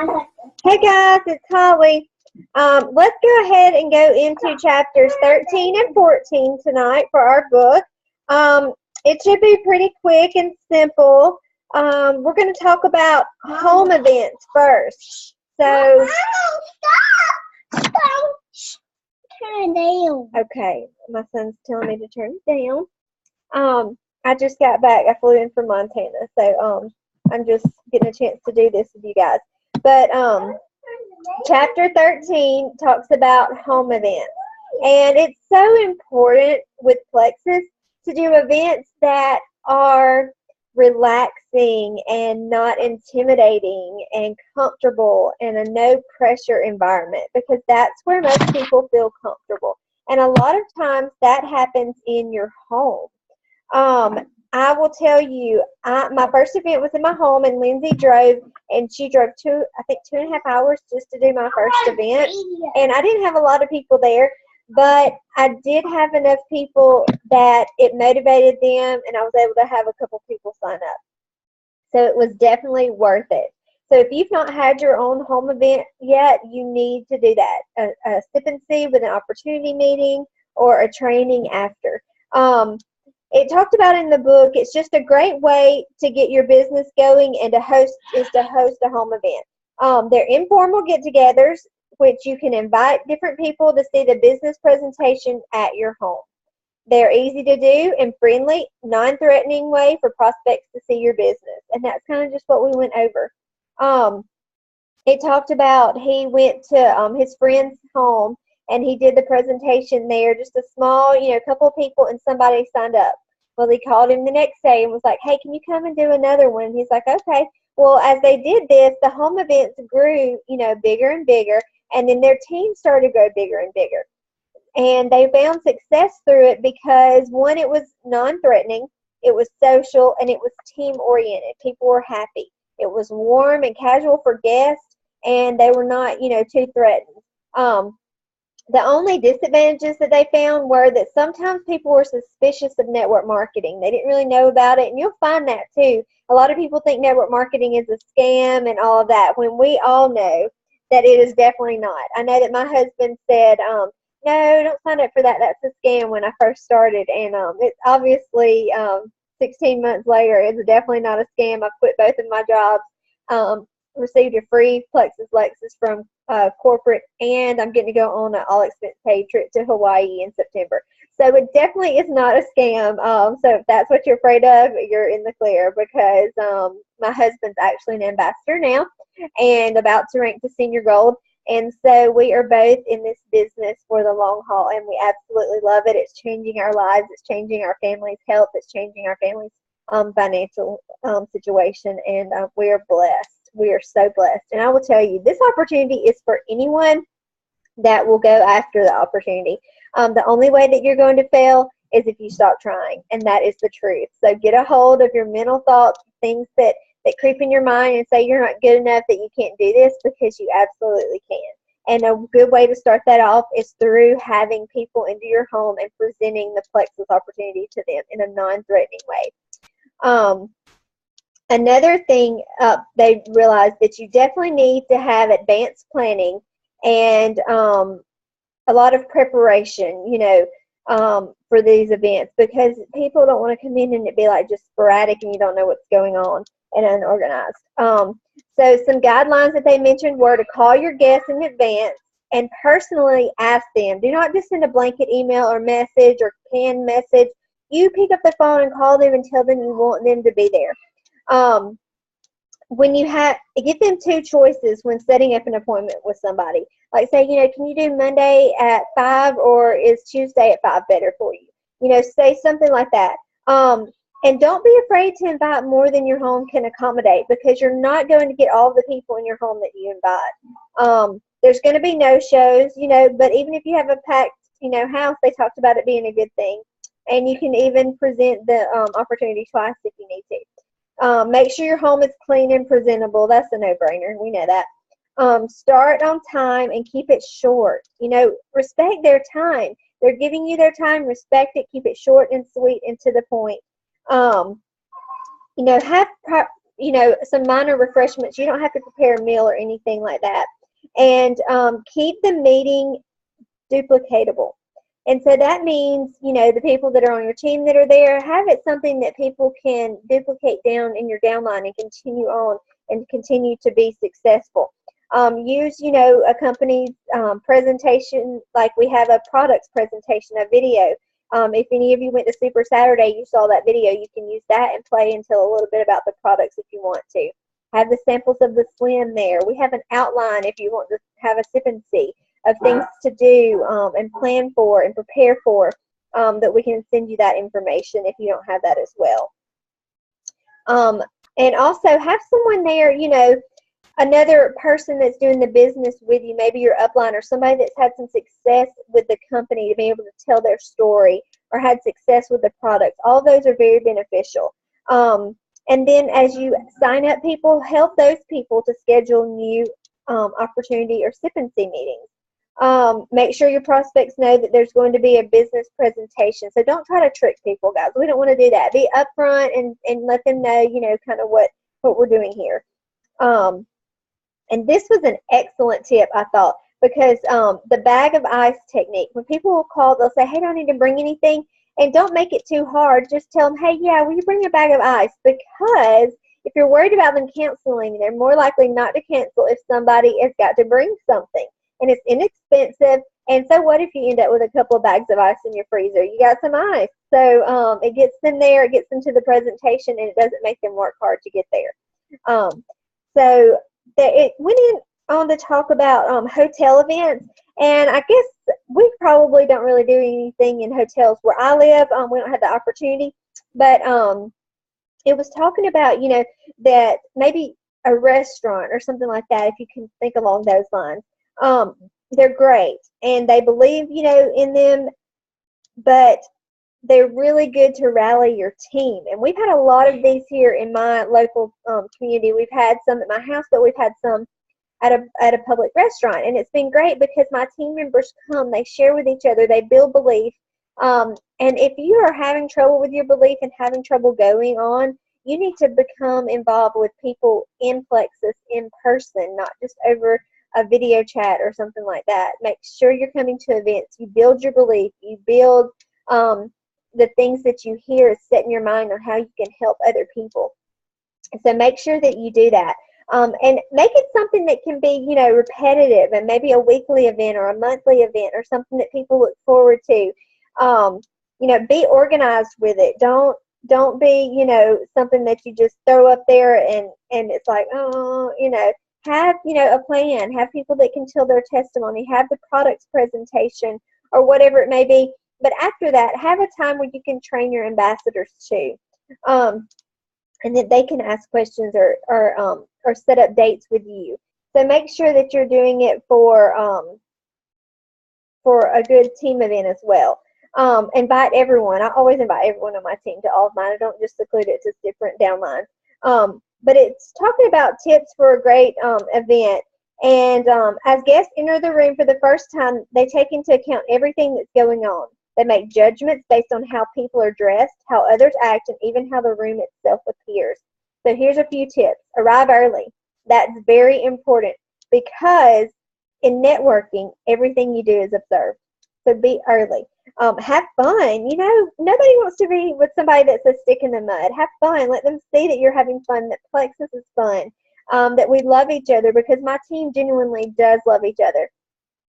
Hey guys, it's Holly. Let's go ahead and go into chapters 13 and 14 tonight for our book. It should be pretty quick and simple. We're going to talk about home events first. So, Turn it down. okay, my son's telling me to turn it down. I just got back. I flew in from Montana, so I'm just getting a chance to do this with you guys. But chapter 13 talks about home events. And it's so important with Plexus to do events that are relaxing and not intimidating and comfortable in a no pressure environment, because that's where most people feel comfortable. And a lot of times that happens in your home. I will tell you, my first event was in my home, and Lindsay drove, and she drove 2.5 hours just to do my first event. And I didn't have a lot of people there, but I did have enough people that it motivated them, and I was able to have a couple people sign up. So it was definitely worth it. So if you've not had your own home event yet, you need to do that. A sip and see with an opportunity meeting or a training after. It talked about in the book, it's just a great way to get your business going and to host a home event. They're informal get-togethers, which you can invite different people to see the business presentation at your home. They're easy to do and friendly, non-threatening way for prospects to see your business. And that's kind of just what we went over. It talked about he went to his friend's home, and he did the presentation there, just a small, couple of people, and somebody signed up. Well, he called him the next day and was like, hey, can you come and do another one? And he's like, okay. Well, as they did this, the home events grew, bigger and bigger, and then their team started to grow bigger and bigger. And they found success through it because, one, it was non-threatening, it was social, and it was team-oriented. People were happy. It was warm and casual for guests, and they were not, too threatened. The only disadvantages that they found were that sometimes people were suspicious of network marketing. They didn't really know about it, and you'll find that too. A lot of people think network marketing is a scam and all of that, when we all know that it is definitely not. I know that my husband said, no, don't sign up for that. That's a scam when I first started, and it's obviously 16 months later, it's definitely not a scam. I quit both of my jobs. Received a free Plexus Lexus from corporate, and I'm getting to go on an all-expense paid trip to Hawaii in September. So it definitely is not a scam. So if that's what you're afraid of, you're in the clear, because my husband's actually an ambassador now and about to rank to senior gold. And so we are both in this business for the long haul, and we absolutely love it. It's changing our lives. It's changing our family's health. It's changing our family's financial situation, and we are blessed. We are so blessed. And I will tell you, this opportunity is for anyone that will go after the opportunity. The only way that you're going to fail is if you stop trying, and that is the truth. So get a hold of your mental thoughts, things that creep in your mind and say you're not good enough, that you can't do this, because you absolutely can. And a good way to start that off is through having people into your home and presenting the Plexus opportunity to them in a non-threatening way. Another thing, they realized that you definitely need to have advanced planning and a lot of preparation, for these events, because people don't want to come in and it be like just sporadic and you don't know what's going on and unorganized. So some guidelines that they mentioned were to call your guests in advance and personally ask them. Do not just send a blanket email or message or canned message. You pick up the phone and call them and tell them you want them to be there. When you give them two choices when setting up an appointment with somebody. Like, say, can you do Monday at 5, or is Tuesday at 5 better for you? Say something like that. And don't be afraid to invite more than your home can accommodate, because you're not going to get all the people in your home that you invite. There's going to be no-shows, but even if you have a packed, house, they talked about it being a good thing. And you can even present the opportunity twice if you need to. Make sure your home is clean and presentable. That's a no-brainer. We know that. Start on time and keep it short. Respect their time. They're giving you their time. Respect it. Keep it short and sweet and to the point. you know, some minor refreshments. You don't have to prepare a meal or anything like that. And keep the meeting duplicatable. And so that means, you know, the people that are on your team that are there, have it something that people can duplicate down in your downline and continue on and continue to be successful. Use, you know, a company's presentation, like we have a products presentation, a video. If any of you went to Super Saturday, you saw that video. You can use that and play and tell a little bit about the products if you want to. Have the samples of the Slim there. We have an outline if you want to have a sip and see of things to do and plan for and prepare for, that we can send you that information if you don't have that as well. And also have someone there, you know, another person that's doing the business with you, maybe your upline or somebody that's had some success with the company to be able to tell their story or had success with the products. All those are very beneficial. And then as you sign up people, help those people to schedule new opportunity or sip and see meetings. Make sure your prospects know that there's going to be a business presentation. So don't try to trick people, guys. We don't want to do that. Be upfront and let them know, you know, kind of what we're doing here. And this was an excellent tip, I thought, because the bag of ice technique, when people will call, they'll say, hey, do I need to bring anything? And don't make it too hard. Just tell them, hey, yeah, will you bring a bag of ice? Because if you're worried about them canceling, they're more likely not to cancel if somebody has got to bring something. And it's inexpensive. And so what if you end up with a couple of bags of ice in your freezer? You got some ice. So it gets them there, it gets them to the presentation, and it doesn't make them work hard to get there. So it went in on to talk about hotel events. And I guess we probably don't really do anything in hotels where I live. We don't have the opportunity. But it was talking about, you know, that maybe a restaurant or something like that, if you can think along those lines. They're great, and they believe, you know, in them, but they're really good to rally your team. And we've had a lot of these here in my local community. We've had some at my house, but we've had some at a public restaurant, and it's been great because my team members come, they share with each other, they build belief. And if you are having trouble with your belief and having trouble going on, you need to become involved with people in Plexus in person, not just over a video chat or something like that. Make sure you're coming to events. You build your belief. You build the things that you hear is set in your mind on how you can help other people. So make sure that you do that. And make it something that can be, you know, repetitive, and maybe a weekly event or a monthly event or something that people look forward to. You know, be organized with it. Don't be, you know, something that you just throw up there and it's like, oh, you know, have, you know, a plan. Have people that can tell their testimony. Have the products presentation or whatever it may be. But after that, have a time where you can train your ambassadors too. And that they can ask questions or set up dates with you. So make sure that you're doing it for a good team event as well. Invite everyone. I always invite everyone on my team to all of mine. I don't just seclude it to different downlines. But it's talking about tips for a great event. And as guests enter the room for the first time, they take into account everything that's going on. They make judgments based on how people are dressed, how others act, and even how the room itself appears. So here's a few tips. Arrive early. That's very important because in networking, everything you do is observed. So be early. Have fun. You know, nobody wants to be with somebody that's a stick in the mud. Have fun. Let them see that you're having fun, that Plexus is fun, that we love each other, because my team genuinely does love each other.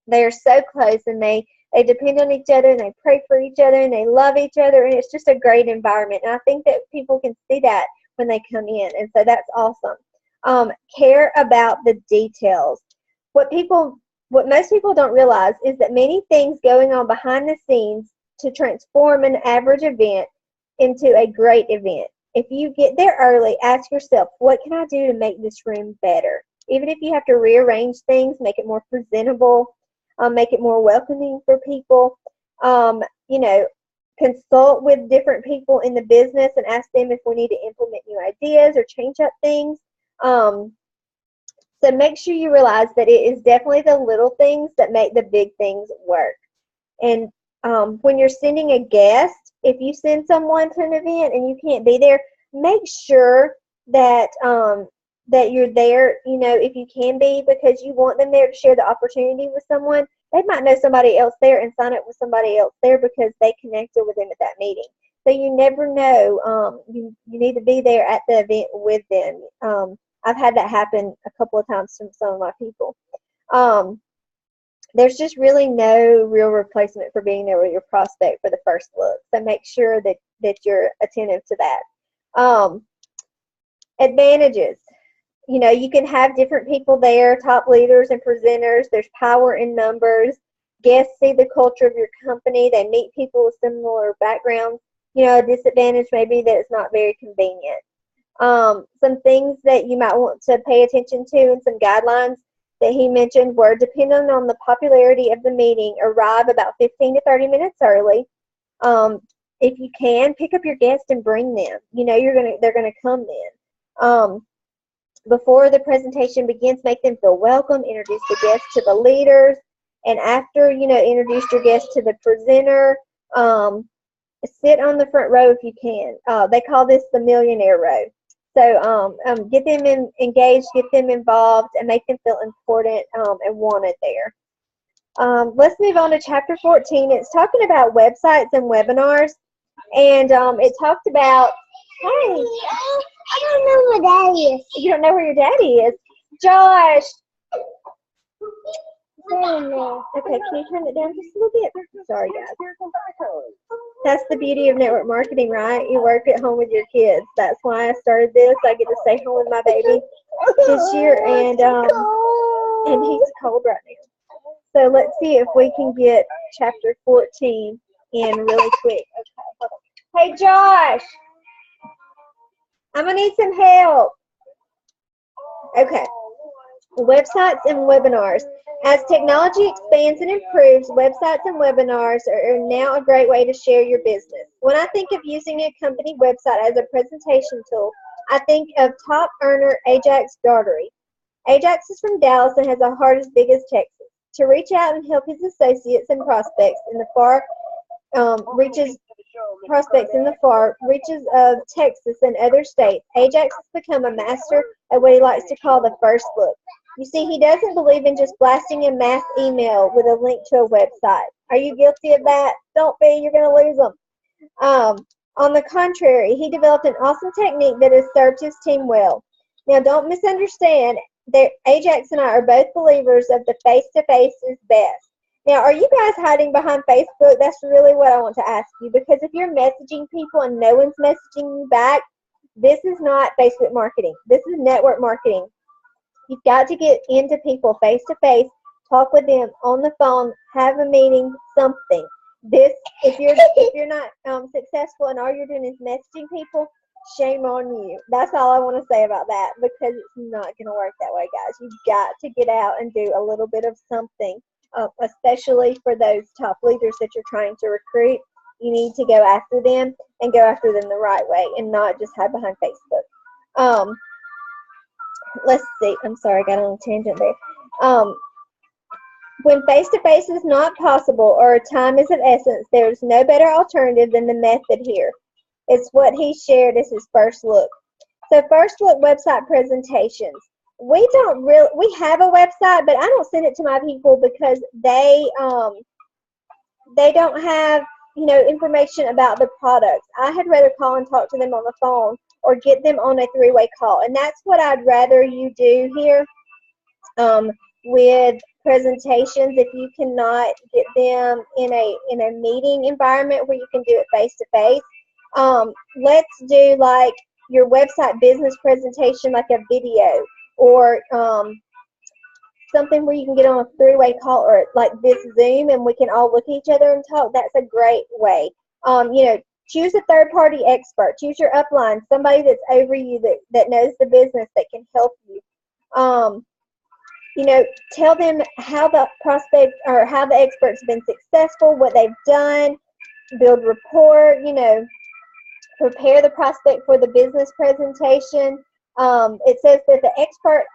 They are so close, and they depend on each other, and they pray for each other, and they love each other, and it's just a great environment. And I think that people can see that when they come in, and so that's awesome. Care about the details. What most people don't realize is that many things going on behind the scenes to transform an average event into a great event. If you get there early, ask yourself, what can I do to make this room better? Even if you have to rearrange things, make it more presentable, make it more welcoming for people. You know, consult with different people in the business and ask them if we need to implement new ideas or change up things. So make sure you realize that it is definitely the little things that make the big things work. And when you're sending a guest, if you send someone to an event and you can't be there, make sure that you're there, you know, if you can be, because you want them there to share the opportunity with someone. They might know somebody else there and sign up with somebody else there because they connected with them at that meeting. So you never know. You need to be there at the event with them. I've had that happen a couple of times from some of my people. There's just really no real replacement for being there with your prospect for the first look. So make sure that you're attentive to that. Advantages. You know, you can have different people there, top leaders and presenters. There's power in numbers. Guests see the culture of your company. They meet people with similar backgrounds. You know, a disadvantage may be that it's not very convenient. Some things that you might want to pay attention to and some guidelines that he mentioned were, depending on the popularity of the meeting, arrive about 15 to 30 minutes early. If you can, pick up your guest and bring them. You know, they're gonna come then. Before the presentation begins, make them feel welcome. Introduce the guests to the leaders, and after introduce your guests to the presenter, sit on the front row if you can. They call this the millionaire row. So get them engaged, get them involved, and make them feel important and wanted there. Let's move on to chapter 14. It's talking about websites and webinars, and it talked about, hey, I don't know where Daddy is. you don't know where your daddy is. Josh! Okay, can you turn it down just a little bit? Sorry, guys. That's the beauty of network marketing, right? You work at home with your kids. That's why I started this. I get to stay home with my baby this year, and he's cold right now. So let's see if we can get chapter 14 in really quick. Okay. Hey, Josh! I'm going to need some help. Okay. Websites and webinars. As technology expands and improves, websites and webinars are now a great way to share your business. When I think of using a company website as a presentation tool, I think of top earner Ajax Daugherty. Ajax is from Dallas and has a heart as big as Texas. To reach out and help his associates and prospects in the far reaches of Texas and other states, Ajax has become a master at what he likes to call the first look. You see, he doesn't believe in just blasting a mass email with a link to a website. Are you guilty of that? Don't be, you're going to lose them. On the contrary, he developed an awesome technique that has served his team well. Now, don't misunderstand, Ajax and I are both believers of the face-to-face is best. Now, are you guys hiding behind Facebook? That's really what I want to ask you, because if you're messaging people and no one's messaging you back, this is not Facebook marketing. This is network marketing. You've got to get into people face-to-face, talk with them on the phone, have a meeting, something. If you're not successful and all you're doing is messaging people, shame on you. That's all I want to say about that, because it's not going to work that way, guys. You've got to get out and do a little bit of something, especially for those top leaders that you're trying to recruit. You need to go after them and go after them the right way and not just hide behind Facebook. Let's see. I'm sorry, I got on a tangent there. When face-to-face is not possible or time is of essence, there is no better alternative than the method here. It's what he shared as his first look. So first look website presentations. We have a website, but I don't send it to my people because they don't have information about the products. I had rather call and talk to them on the phone or get them on a three-way call, and that's what I'd rather you do here with presentations. If you cannot get them in a meeting environment where you can do it face-to-face, let's do like your website business presentation, like a video, or something where you can get on a three-way call, or like this Zoom, and we can all look at each other and talk. That's a great way. Choose a third-party expert. Choose your upline, somebody that's over you that knows the business, that can help you. Tell them how the prospect or how the expert's been successful, what they've done, build rapport, prepare the prospect for the business presentation. It says that the expert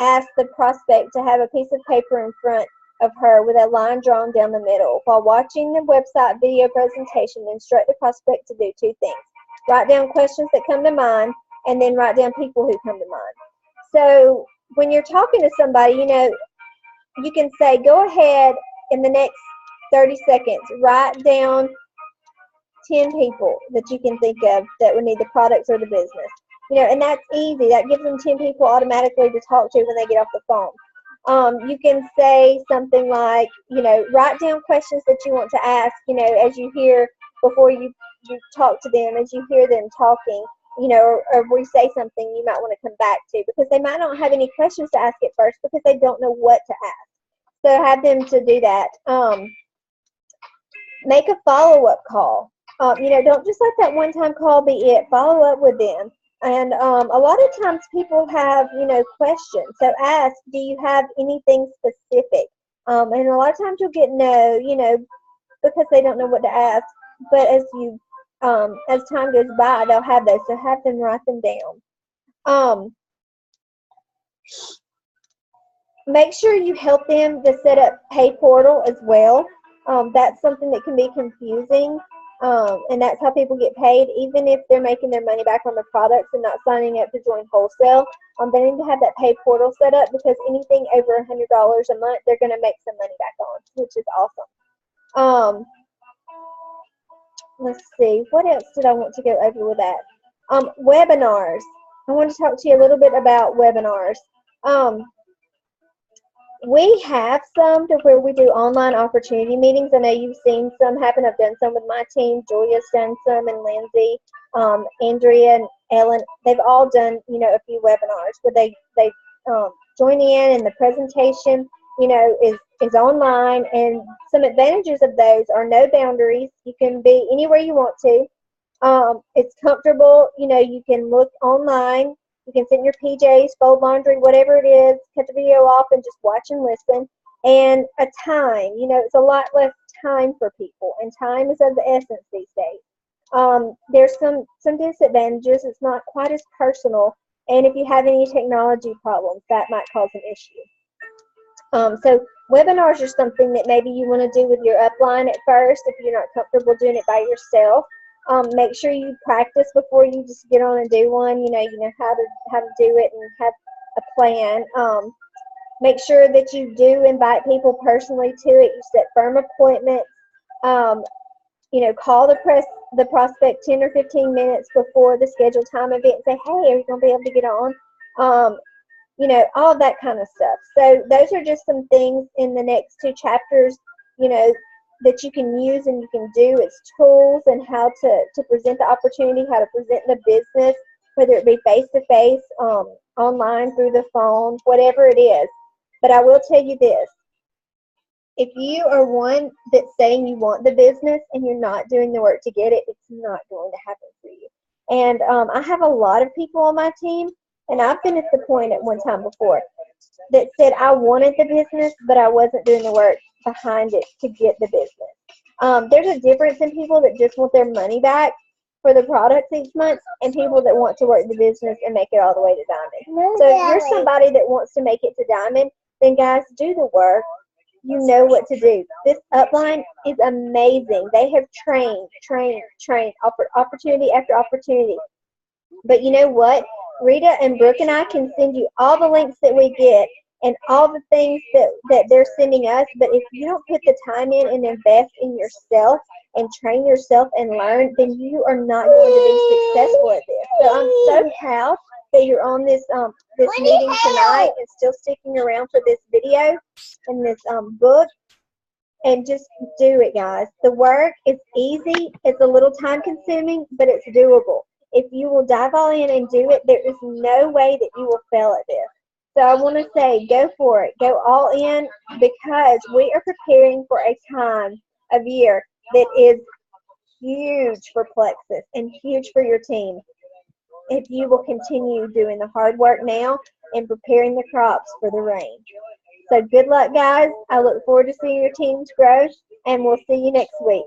asks the prospect to have a piece of paper in front of her with a line drawn down the middle. While watching the website video presentation, instruct the prospect to do two things. Write down questions that come to mind and then write down people who come to mind. So when you're talking to somebody, you can say, go ahead in the next 30 seconds, write down 10 people that you can think of that would need the products or the business. And that's easy. That gives them 10 people automatically to talk to when they get off the phone. You can say something like, write down questions that you want to ask, as you hear before you talk to them, as you hear them talking, or we say something you might want to come back to, because they might not have any questions to ask at first because they don't know what to ask. So have them to do that. Make a follow-up call. Don't just let that one-time call be it. Follow up with them. And a lot of times people have, questions. So ask, do you have anything specific? And a lot of times you'll get no, because they don't know what to ask. But as time goes by, they'll have those. So have them write them down. Make sure you help them to set up pay portal as well. That's something that can be confusing. And that's how people get paid, even if they're making their money back on the products and not signing up to join wholesale. They need to have that pay portal set up, because anything over $100 a month, they're going to make some money back on, which is awesome. Let's see, what else did I want to go over with that? Webinars. I want to talk to you a little bit about webinars. We have some to where we do online opportunity meetings. I know you've seen some happen. I've done some with my team. Julia's done some, and Lindsay, Andrea, and Ellen. They've all done, a few webinars where they join in, and the presentation, is online. And some advantages of those are no boundaries. You can be anywhere you want to. It's comfortable. You can look online. You can sit in your PJs, fold laundry, whatever it is, cut the video off and just watch and listen. And a time, it's a lot less time for people, and time is of the essence these days. There's some disadvantages. It's not quite as personal, and if you have any technology problems, that might cause an issue. So webinars are something that maybe you want to do with your upline at first if you're not comfortable doing it by yourself. Make sure you practice before you just get on and do one. You know how to do it and have a plan. Make sure that you do invite people personally to it. You set firm appointments. Call the prospect 10 or 15 minutes before the scheduled time event and say, hey, are you going to be able to get on? All of that kind of stuff. So those are just some things in the next 2 chapters, that you can use and you can do. It's tools and how to present the opportunity, how to present the business, whether it be face-to-face, online, through the phone, whatever it is. But I will tell you this. If you are one that's saying you want the business and you're not doing the work to get it, it's not going to happen for you. And I have a lot of people on my team, and I've been at the point at one time before that said I wanted the business, but I wasn't doing the work behind it to get the business. There's a difference in people that just want their money back for the products each month and people that want to work the business and make it all the way to diamond. So if you're somebody that wants to make it to diamond, then guys, do the work. You know what to do. This upline is amazing. They have trained, opportunity after opportunity. But you know what? Rita and Brooke and I can send you all the links that we get and all the things that they're sending us. But if you don't put the time in and invest in yourself and train yourself and learn, then you are not going to be successful at this. So I'm so proud that you're on this meeting tonight and still sticking around for this video and this book. And just do it, guys. The work is easy. It's a little time consuming, but it's doable. If you will dive all in and do it, there is no way that you will fail at this. So I want to say, go for it. Go all in, because we are preparing for a time of year that is huge for Plexus and huge for your team. If you will continue doing the hard work now and preparing the crops for the rain. So good luck, guys. I look forward to seeing your teams grow, and we'll see you next week.